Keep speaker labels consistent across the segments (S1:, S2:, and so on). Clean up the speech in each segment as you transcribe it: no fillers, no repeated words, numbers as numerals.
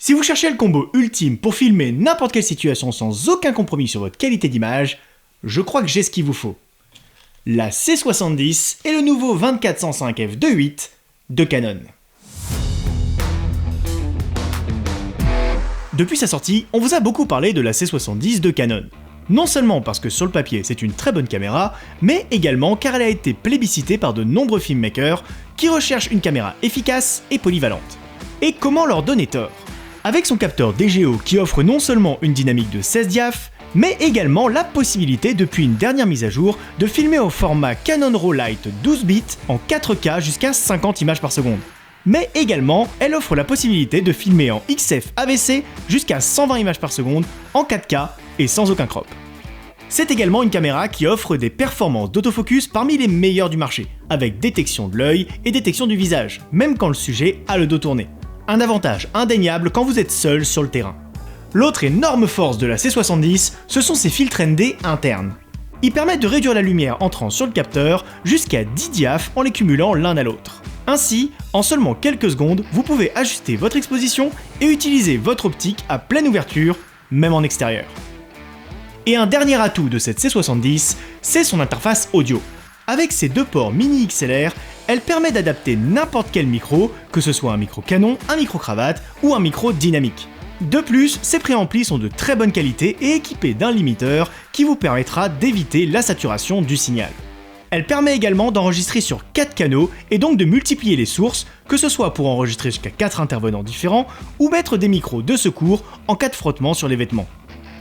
S1: Si vous cherchez le combo ultime pour filmer n'importe quelle situation sans aucun compromis sur votre qualité d'image, je crois que j'ai ce qu'il vous faut. La C70 et le nouveau 24-105 f2.8 de Canon. Depuis sa sortie, on vous a beaucoup parlé de la C70 de Canon. Non seulement parce que sur le papier c'est une très bonne caméra, mais également car elle a été plébiscitée par de nombreux filmmakers qui recherchent une caméra efficace et polyvalente. Et comment leur donner tort? Avec son capteur DGO qui offre non seulement une dynamique de 16 diaph, mais également la possibilité depuis une dernière mise à jour de filmer au format Canon RAW Lite 12 bits en 4K jusqu'à 50 images par seconde. Mais également, elle offre la possibilité de filmer en XF AVC jusqu'à 120 images par seconde en 4K et sans aucun crop. C'est également une caméra qui offre des performances d'autofocus parmi les meilleures du marché, avec détection de l'œil et détection du visage, même quand le sujet a le dos tourné. Un avantage indéniable quand vous êtes seul sur le terrain. L'autre énorme force de la C70, ce sont ses filtres ND internes. Ils permettent de réduire la lumière entrant sur le capteur jusqu'à 10 diaph en les cumulant l'un à l'autre. Ainsi, en seulement quelques secondes, vous pouvez ajuster votre exposition et utiliser votre optique à pleine ouverture, même en extérieur. Et un dernier atout de cette C70, c'est son interface audio. Avec ses deux ports mini XLR, elle permet d'adapter n'importe quel micro, que ce soit un micro canon, un micro cravate ou un micro dynamique. De plus, ses préamplis sont de très bonne qualité et équipés d'un limiteur qui vous permettra d'éviter la saturation du signal. Elle permet également d'enregistrer sur 4 canaux et donc de multiplier les sources, que ce soit pour enregistrer jusqu'à 4 intervenants différents ou mettre des micros de secours en cas de frottement sur les vêtements.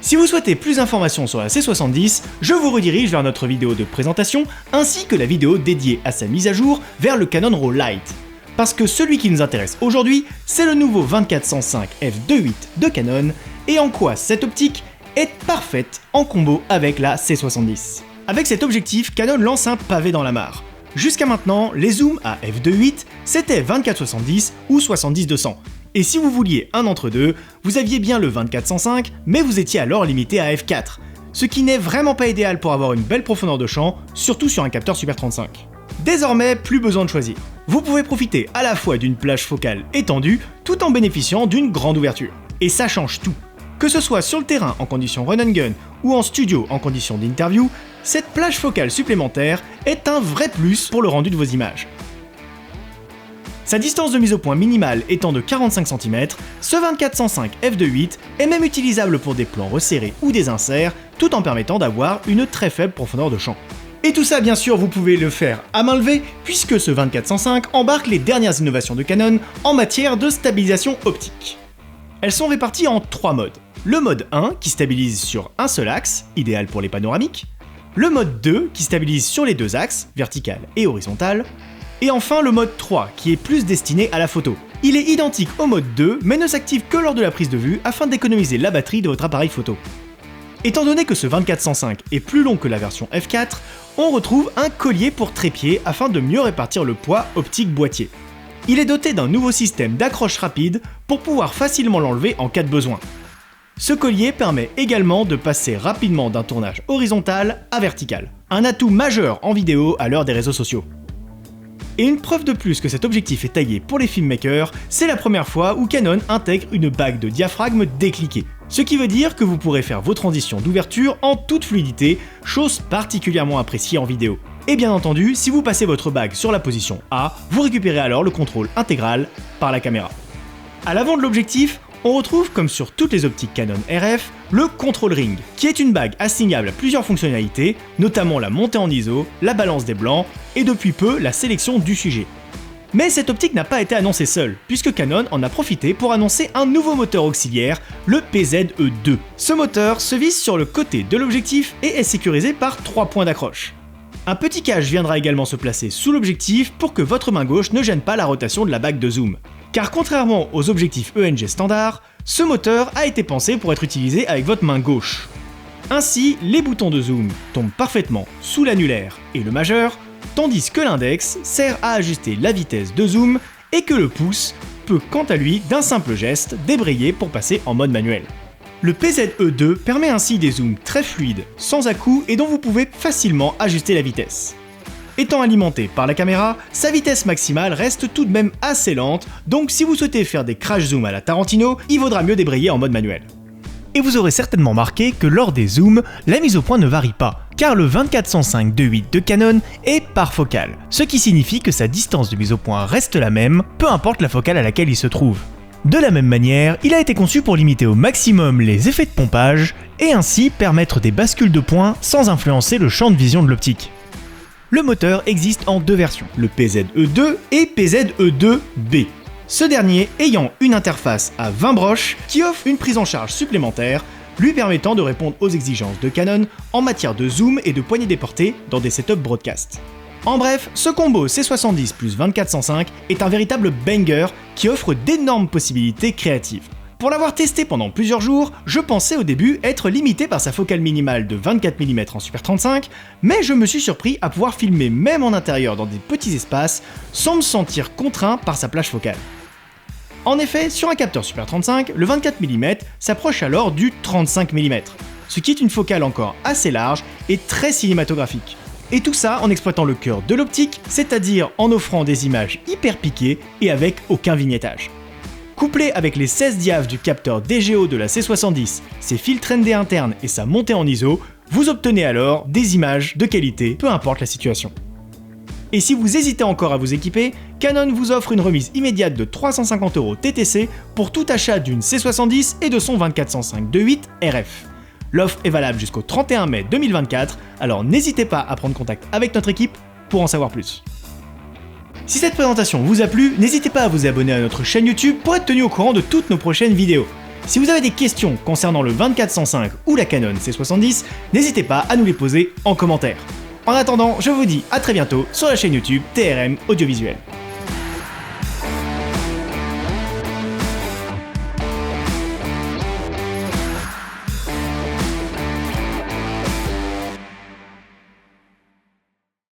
S1: Si vous souhaitez plus d'informations sur la C70, je vous redirige vers notre vidéo de présentation ainsi que la vidéo dédiée à sa mise à jour vers le Canon RAW Lite. Parce que celui qui nous intéresse aujourd'hui, c'est le nouveau 24-105 f2.8 de Canon et en quoi cette optique est parfaite en combo avec la C70. Avec cet objectif, Canon lance un pavé dans la mare. Jusqu'à maintenant, les zooms à f2.8 c'était 24-70 ou 70-200. Et si vous vouliez un entre deux, vous aviez bien le 24-105, mais vous étiez alors limité à f4, ce qui n'est vraiment pas idéal pour avoir une belle profondeur de champ, surtout sur un capteur Super 35. Désormais, plus besoin de choisir. Vous pouvez profiter à la fois d'une plage focale étendue, tout en bénéficiant d'une grande ouverture. Et ça change tout. Que ce soit sur le terrain en conditions run and gun ou en studio en conditions d'interview, cette plage focale supplémentaire est un vrai plus pour le rendu de vos images. Sa distance de mise au point minimale étant de 45 cm, ce 24-105 f2.8 est même utilisable pour des plans resserrés ou des inserts, tout en permettant d'avoir une très faible profondeur de champ. Et tout ça bien sûr vous pouvez le faire à main levée, puisque ce 24-105 embarque les dernières innovations de Canon en matière de stabilisation optique. Elles sont réparties en 3 modes. Le mode 1 qui stabilise sur un seul axe, idéal pour les panoramiques. Le mode 2 qui stabilise sur les deux axes, vertical et horizontal. Et enfin le mode 3 qui est plus destiné à la photo. Il est identique au mode 2 mais ne s'active que lors de la prise de vue afin d'économiser la batterie de votre appareil photo. Étant donné que ce 24-105 est plus long que la version f4, on retrouve un collier pour trépied afin de mieux répartir le poids optique boîtier. Il est doté d'un nouveau système d'accroche rapide pour pouvoir facilement l'enlever en cas de besoin. Ce collier permet également de passer rapidement d'un tournage horizontal à vertical, un atout majeur en vidéo à l'heure des réseaux sociaux. Et une preuve de plus que cet objectif est taillé pour les filmmakers, c'est la première fois où Canon intègre une bague de diaphragme décliquée. Ce qui veut dire que vous pourrez faire vos transitions d'ouverture en toute fluidité, chose particulièrement appréciée en vidéo. Et bien entendu, si vous passez votre bague sur la position A, vous récupérez alors le contrôle intégral par la caméra. À l'avant de l'objectif, on retrouve, comme sur toutes les optiques Canon RF, le Control Ring, qui est une bague assignable à plusieurs fonctionnalités, notamment la montée en ISO, la balance des blancs, et depuis peu la sélection du sujet. Mais cette optique n'a pas été annoncée seule, puisque Canon en a profité pour annoncer un nouveau moteur auxiliaire, le PZE-2. Ce moteur se visse sur le côté de l'objectif et est sécurisé par 3 points d'accroche. Un petit cache viendra également se placer sous l'objectif pour que votre main gauche ne gêne pas la rotation de la bague de zoom. Car contrairement aux objectifs ENG standard, ce moteur a été pensé pour être utilisé avec votre main gauche. Ainsi, les boutons de zoom tombent parfaitement sous l'annulaire et le majeur, tandis que l'index sert à ajuster la vitesse de zoom et que le pouce peut quant à lui d'un simple geste débrayer pour passer en mode manuel. Le PZE-2 permet ainsi des zooms très fluides, sans à-coups et dont vous pouvez facilement ajuster la vitesse. Étant alimenté par la caméra, sa vitesse maximale reste tout de même assez lente, donc si vous souhaitez faire des crash zoom à la Tarantino, il vaudra mieux débrayer en mode manuel. Et vous aurez certainement remarqué que lors des zooms, la mise au point ne varie pas, car le 24-105-2.8 de Canon est par focale, ce qui signifie que sa distance de mise au point reste la même, peu importe la focale à laquelle il se trouve. De la même manière, il a été conçu pour limiter au maximum les effets de pompage, et ainsi permettre des bascules de points sans influencer le champ de vision de l'optique. Le moteur existe en deux versions, le PZE2 et PZE2B. Ce dernier ayant une interface à 20 broches qui offre une prise en charge supplémentaire, lui permettant de répondre aux exigences de Canon en matière de zoom et de poignée déportée dans des setups broadcast. En bref, ce combo C70 plus 24-105 est un véritable banger qui offre d'énormes possibilités créatives. Pour l'avoir testé pendant plusieurs jours, je pensais au début être limité par sa focale minimale de 24 mm en Super 35, mais je me suis surpris à pouvoir filmer même en intérieur dans des petits espaces sans me sentir contraint par sa plage focale. En effet, sur un capteur Super 35, le 24 mm s'approche alors du 35 mm, ce qui est une focale encore assez large et très cinématographique. Et tout ça en exploitant le cœur de l'optique, c'est-à-dire en offrant des images hyper piquées et avec aucun vignettage. Couplé avec les 16 diaph du capteur DGO de la C70, ses filtres ND internes et sa montée en ISO, vous obtenez alors des images de qualité, peu importe la situation. Et si vous hésitez encore à vous équiper, Canon vous offre une remise immédiate de 350€ TTC pour tout achat d'une C70 et de son 24-105-2.8 RF. L'offre est valable jusqu'au 31 mai 2024, alors n'hésitez pas à prendre contact avec notre équipe pour en savoir plus. Si cette présentation vous a plu, n'hésitez pas à vous abonner à notre chaîne YouTube pour être tenu au courant de toutes nos prochaines vidéos. Si vous avez des questions concernant le 24-105 ou la Canon C70, n'hésitez pas à nous les poser en commentaire. En attendant, je vous dis à très bientôt sur la chaîne YouTube TRM Audiovisuel.